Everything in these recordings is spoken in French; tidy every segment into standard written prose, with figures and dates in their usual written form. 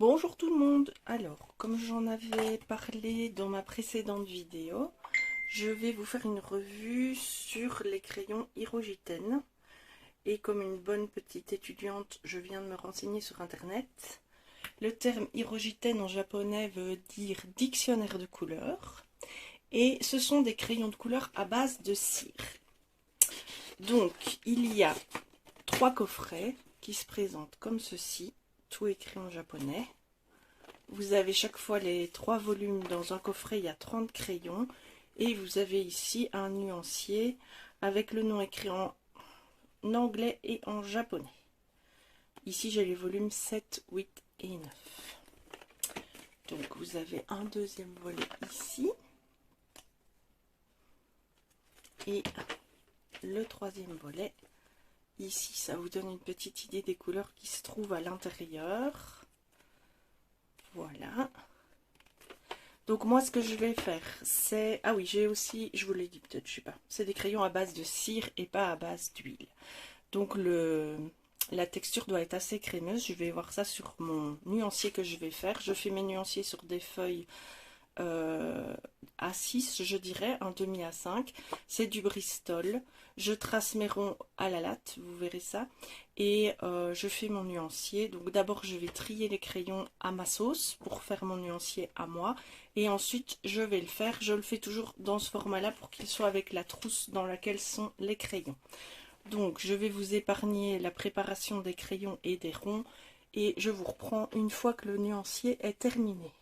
Bonjour tout le monde. Alors, comme j'en avais parlé dans ma précédente vidéo, je vais vous faire une revue sur les crayons Hirogiten. Et comme une bonne petite étudiante, je viens de me renseigner sur internet. Le terme Hirogiten en japonais veut dire dictionnaire de couleurs. Et ce sont des crayons de couleur à base de cire. Donc, il y a 3 coffrets qui se présentent comme ceci, tout écrit en japonais. Vous avez chaque fois les 3 volumes dans un coffret, il y a 30 crayons. Et vous avez ici un nuancier avec le nom écrit en anglais et en japonais. Ici j'ai les volumes 7, 8 et 9. Donc vous avez un deuxième volet ici. Et le troisième volet ici, ça vous donne une petite idée des couleurs qui se trouvent à l'intérieur. Voilà. Donc moi ce que je vais faire c'est... Ah oui, j'ai aussi, je vous l'ai dit peut-être, je sais pas. C'est des crayons à base de cire et pas à base d'huile. Donc la texture doit être assez crémeuse. Je vais voir ça sur mon nuancier que je vais faire. Je fais mes nuanciers sur des feuilles à 6, je dirais, un demi à 5. C'est du Bristol. Je trace mes ronds à la latte, vous verrez ça. Et je fais mon nuancier. Donc d'abord je vais trier les crayons à ma sauce pour faire mon nuancier à moi. Et ensuite je vais le faire. Je le fais toujours dans ce format-là pour qu'il soit avec la trousse dans laquelle sont les crayons. Donc je vais vous épargner la préparation des crayons et des ronds. Et je vous reprends une fois que le nuancier est terminé.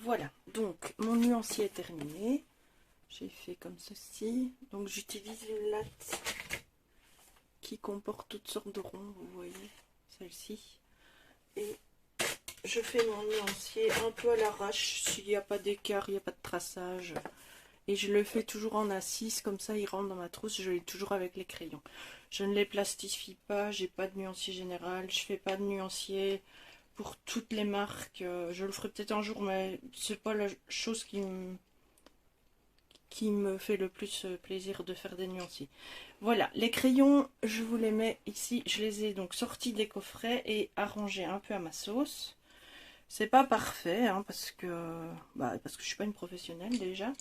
Voilà, donc mon nuancier est terminé. J'ai fait comme ceci. Donc j'utilise une latte qui comporte toutes sortes de ronds, vous voyez, celle-ci. Et je fais mon nuancier un peu à l'arrache, s'il n'y a pas d'écart, il n'y a pas de traçage. Et je le fais toujours en A6, comme ça il rentre dans ma trousse, je l'ai toujours avec les crayons. Je ne les plastifie pas, j'ai pas de nuancier général, je fais pas de nuancier pour toutes les marques. Je le ferai peut-être un jour, mais c'est pas la chose qui me fait le plus plaisir de faire des nuanciers. Voilà, les crayons, je vous les mets ici. Je les ai donc sortis des coffrets et arrangés un peu à ma sauce. C'est pas parfait, hein, parce que je suis pas une professionnelle déjà.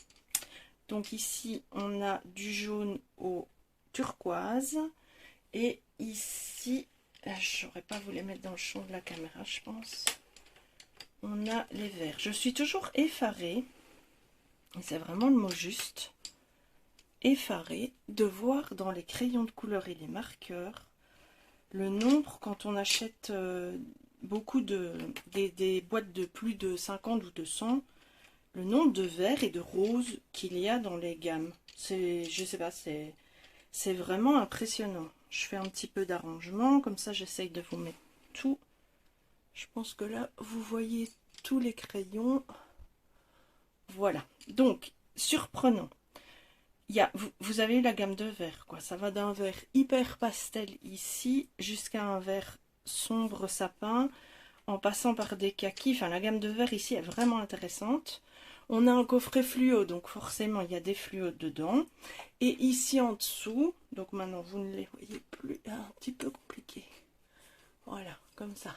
Donc ici, on a du jaune au turquoise. Et ici, j'aurais pas voulu les mettre dans le champ de la caméra, je pense. On a les verts. Je suis toujours effarée, et c'est vraiment le mot juste, effarée de voir dans les crayons de couleur et les marqueurs le nombre, quand on achète beaucoup des boîtes de plus de 50 ou de 100, le nombre de verts et de roses qu'il y a dans les gammes. Je sais pas, c'est vraiment impressionnant. Je fais un petit peu d'arrangement, comme ça j'essaye de vous mettre tout. Je pense que là, vous voyez tous les crayons. Voilà, donc, surprenant. Vous avez la gamme de verts, quoi. Ça va d'un vert hyper pastel ici, jusqu'à un vert sombre sapin, en passant par des kakis. Enfin, la gamme de verts ici est vraiment intéressante. On a un coffret fluo, donc forcément, il y a des fluos dedans. Et ici en dessous, donc maintenant, vous ne les voyez plus, un petit peu compliqué. Voilà, comme ça.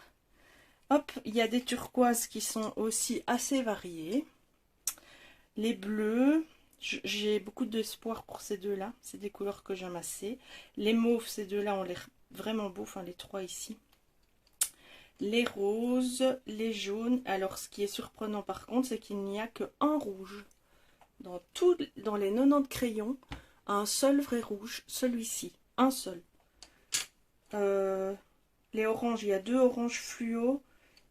Hop, il y a des turquoises qui sont aussi assez variées. Les bleus, j'ai beaucoup d'espoir pour ces deux-là. C'est des couleurs que j'aime assez. Les mauves, ces deux-là ont l'air vraiment beaux, enfin les 3 ici. Les roses, les jaunes. Alors ce qui est surprenant par contre, c'est qu'il n'y a qu'un rouge. Dans les 90 crayons, un seul vrai rouge, celui-ci. Un seul. Les oranges, il y a 2 oranges fluo.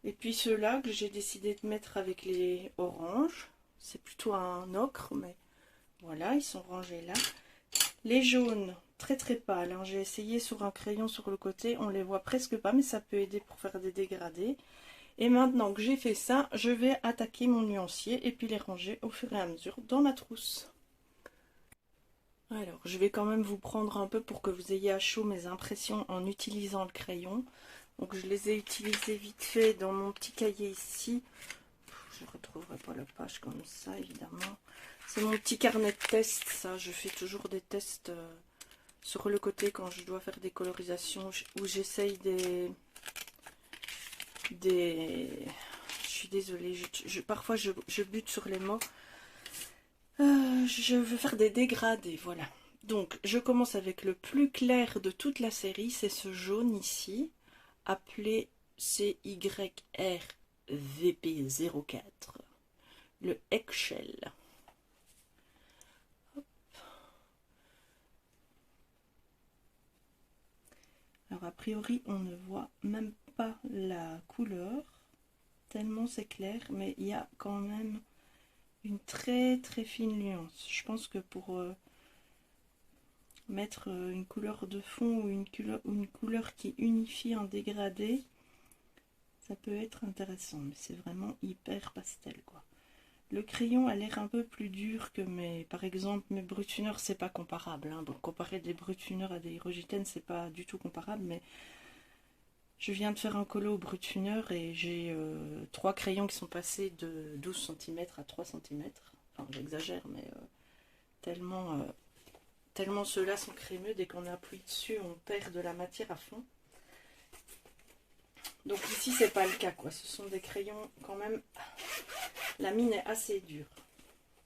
Et puis ceux-là que j'ai décidé de mettre avec les oranges. C'est plutôt un ocre, mais voilà, ils sont rangés là. Les jaunes, très très pâles, hein. J'ai essayé sur un crayon sur le côté, on les voit presque pas, mais ça peut aider pour faire des dégradés. Et maintenant que j'ai fait ça, je vais attaquer mon nuancier et puis les ranger au fur et à mesure dans ma trousse. Alors, je vais quand même vous prendre un peu pour que vous ayez à chaud mes impressions en utilisant le crayon. Donc je les ai utilisés vite fait dans mon petit cahier ici. Je ne retrouverai pas la page comme ça, évidemment. C'est mon petit carnet de tests, ça. Je fais toujours des tests sur le côté quand je dois faire des colorisations où j'essaye Je suis désolée, parfois je bute sur les mots. Je veux faire des dégradés, voilà. Donc, je commence avec le plus clair de toute la série, c'est ce jaune ici, appelé CYRVP04, le Eggshell. Hop. Alors, a priori, on ne voit même pas la couleur, tellement c'est clair, mais il y a quand même une très très fine nuance. Je pense que pour mettre une couleur de fond ou une couleur qui unifie en dégradé, ça peut être intéressant, mais c'est vraiment hyper pastel quoi. Le crayon a l'air un peu plus dur que par exemple mes brutuneurs, c'est pas comparable, hein. Bon, comparer des brutuneurs à des hydrogènes, c'est pas du tout comparable, mais je viens de faire un colo au brutuneur et j'ai 3 crayons qui sont passés de 12 cm à 3 cm. Enfin, j'exagère, mais tellement ceux-là sont crémeux, dès qu'on appuie dessus, on perd de la matière à fond. Donc ici, c'est pas le cas, quoi. Ce sont des crayons, quand même, la mine est assez dure.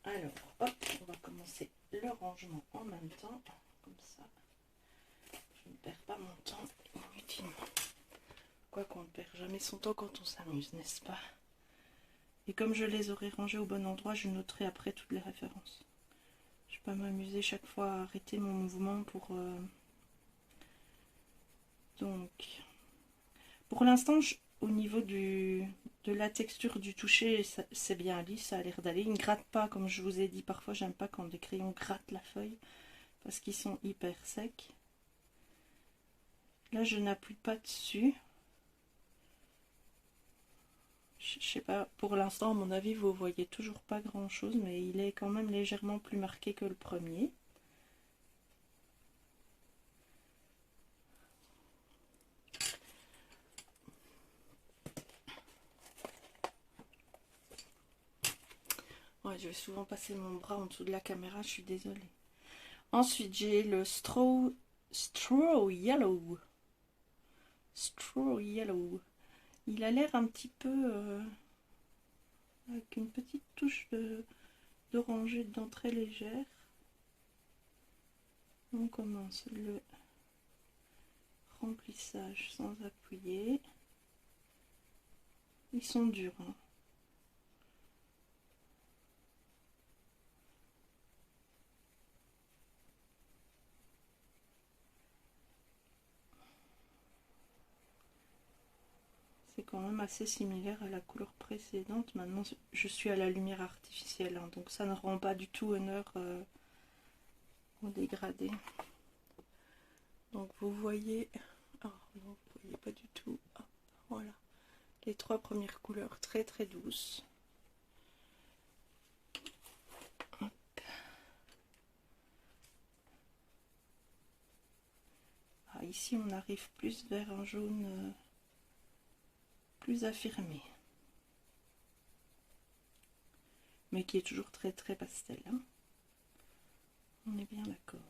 Alors, hop, on va commencer le rangement en même temps. Comme ça, je ne perds pas mon temps inutilement. Quoi qu'on ne perd jamais son temps quand on s'amuse, n'est-ce pas? Et comme je les aurai rangés au bon endroit, je noterai après toutes les références. Je vais pas m'amuser chaque fois à arrêter mon mouvement pour... Donc, pour l'instant, au niveau de la texture du toucher, c'est bien lisse, ça a l'air d'aller. Il ne gratte pas, comme je vous ai dit, parfois j'aime pas quand des crayons grattent la feuille, parce qu'ils sont hyper secs. Là, je n'appuie pas dessus. Je sais pas, pour l'instant, à mon avis, vous voyez toujours pas grand chose, mais il est quand même légèrement plus marqué que le premier. Ouais, je vais souvent passer mon bras en dessous de la caméra, je suis désolée. Ensuite, j'ai le Straw Yellow. Straw Yellow. Il a l'air un petit peu... avec une petite touche d'oranger dedans très légère. On commence le remplissage sans appuyer. Ils sont durs, hein. C'est quand même assez similaire à la couleur précédente. Maintenant, je suis à la lumière artificielle, hein, donc ça ne rend pas du tout honneur au dégradé. Donc vous voyez... Oh non, vous voyez pas du tout. Oh, voilà. Les 3 premières couleurs très très douces. Hop. Ah, ici, on arrive plus vers un jaune... plus affirmé, mais qui est toujours très très pastel, hein. On est bien d'accord.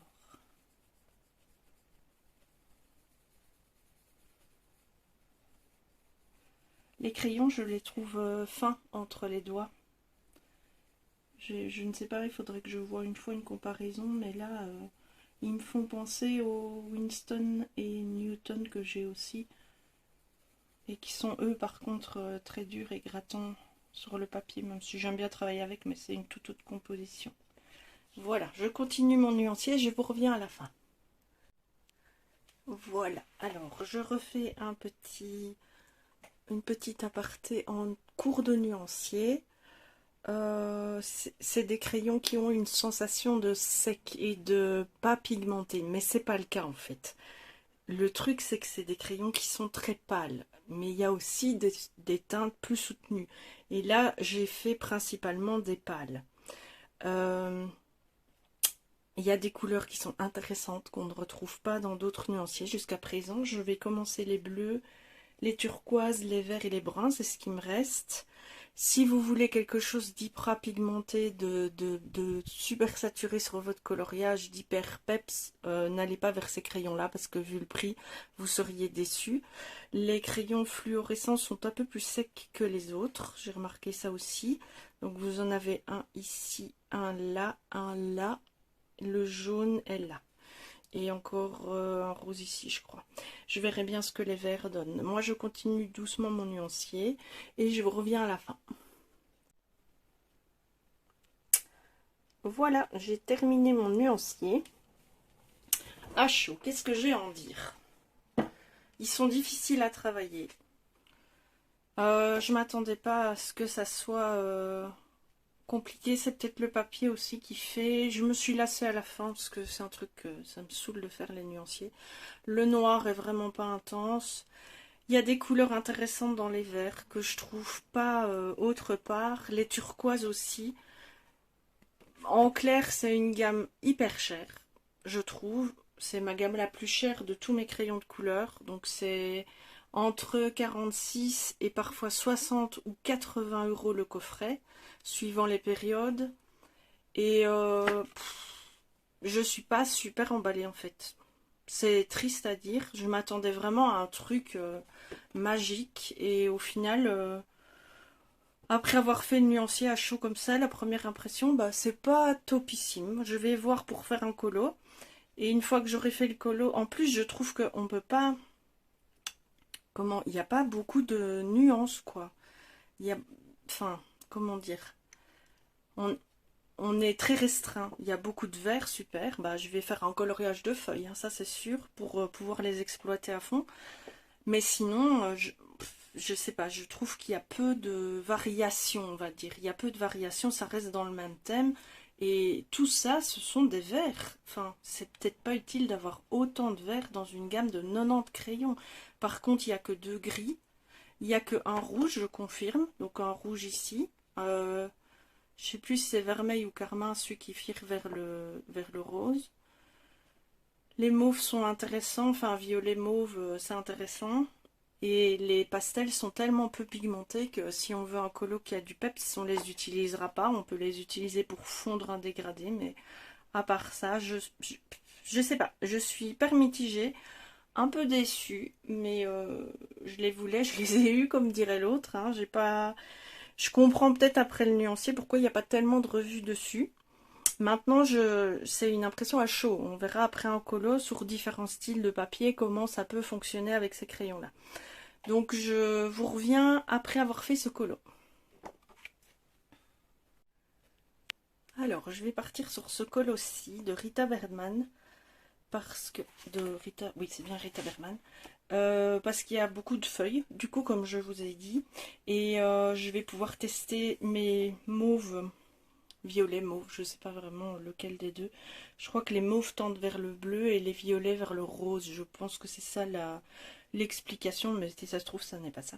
Les crayons, je les trouve fins entre les doigts. Je ne sais pas, il faudrait que je voie une fois une comparaison, mais là ils me font penser aux Winston et Newton que j'ai aussi, et qui sont eux par contre très durs et grattants sur le papier, même si j'aime bien travailler avec, mais c'est une toute autre composition. Voilà, je continue mon nuancier, je vous reviens à la fin. Voilà, alors je refais une petite aparté en cours de nuancier. C'est des crayons qui ont une sensation de sec et de pas pigmenté, mais c'est pas le cas en fait. Le truc c'est que c'est des crayons qui sont très pâles, mais il y a aussi des teintes plus soutenues. Et là j'ai fait principalement des pâles. Il y a des couleurs qui sont intéressantes qu'on ne retrouve pas dans d'autres nuanciers jusqu'à présent. Je vais commencer les bleus les turquoises, les verts et les bruns, c'est ce qui me reste. Si vous voulez quelque chose d'hyper pigmenté, de super saturé sur votre coloriage, d'hyper peps, n'allez pas vers ces crayons-là parce que vu le prix, vous seriez déçus. Les crayons fluorescents sont un peu plus secs que les autres, j'ai remarqué ça aussi. Donc vous en avez un ici, un là, le jaune est là. Et encore un rose ici, je crois. Je verrai bien ce que les verts donnent. Moi, je continue doucement mon nuancier et je vous reviens à la fin. Voilà, j'ai terminé mon nuancier. À chaud, qu'est-ce que j'ai à en dire? Ils sont difficiles à travailler. Je m'attendais pas à ce que ça soit compliqué. C'est peut-être le papier aussi qui fait. Je me suis lassée à la fin parce que c'est un truc que ça me saoule de faire les nuanciers. Le noir est vraiment pas intense. Il y a des couleurs intéressantes dans les verts que je trouve pas autre part. Les turquoises aussi. En clair, c'est une gamme hyper chère, je trouve. C'est ma gamme la plus chère de tous mes crayons de couleur. Donc c'est entre 46 et parfois 60 ou 80 € le coffret, suivant les périodes. Et je suis pas super emballée en fait. C'est triste à dire. Je m'attendais vraiment à un truc magique. Et au final, après avoir fait le nuancier à chaud comme ça, la première impression, bah, c'est pas topissime. Je vais voir pour faire un colo. Et une fois que j'aurai fait le colo, en plus je trouve qu'on peut pas... Comment? Il n'y a pas beaucoup de nuances, quoi. Il y a... Enfin, comment dire? On est très restreint. Il y a beaucoup de verts, super. Bah, je vais faire un coloriage de feuilles, hein, ça c'est sûr, pour pouvoir les exploiter à fond. Mais sinon, je sais pas, je trouve qu'il y a peu de variations, on va dire. Il y a peu de variations, ça reste dans le même thème. Et tout ça, ce sont des verts. Enfin, c'est peut-être pas utile d'avoir autant de verts dans une gamme de 90 crayons. Par contre, il n'y a que 2 gris. Il n'y a que un rouge, je confirme. Donc un rouge ici. Je sais plus si c'est vermeil ou carmin, celui qui vire vers le rose. Les mauves sont intéressants, enfin violet mauve, c'est intéressant. Et les pastels sont tellement peu pigmentés que si on veut un colo qui a du peps, on les utilisera pas. On peut les utiliser pour fondre un dégradé, mais à part ça, je sais pas. Je suis hyper mitigée, un peu déçue, mais je les voulais, je les ai eus comme dirait l'autre. Hein. J'ai pas... Je comprends peut-être après le nuancier pourquoi il n'y a pas tellement de revues dessus. Maintenant, c'est une impression à chaud. On verra après un colo sur différents styles de papier comment ça peut fonctionner avec ces crayons-là. Donc, je vous reviens après avoir fait ce colo. Alors, je vais partir sur ce colo-ci de Rita Bergman. Parce que... Oui, c'est bien Rita Bergman. Parce qu'il y a beaucoup de feuilles, du coup, comme je vous ai dit. Et je vais pouvoir tester mes mauves... Violet, mauve, je sais pas vraiment lequel des deux. Je crois que les mauves tendent vers le bleu et les violets vers le rose. Je pense que c'est ça l'explication, mais si ça se trouve, ça n'est pas ça.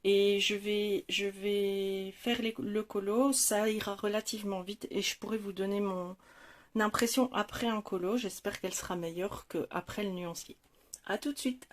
Et je vais faire le colo, ça ira relativement vite et je pourrai vous donner mon impression après un colo. J'espère qu'elle sera meilleure qu'après le nuancier. A tout de suite!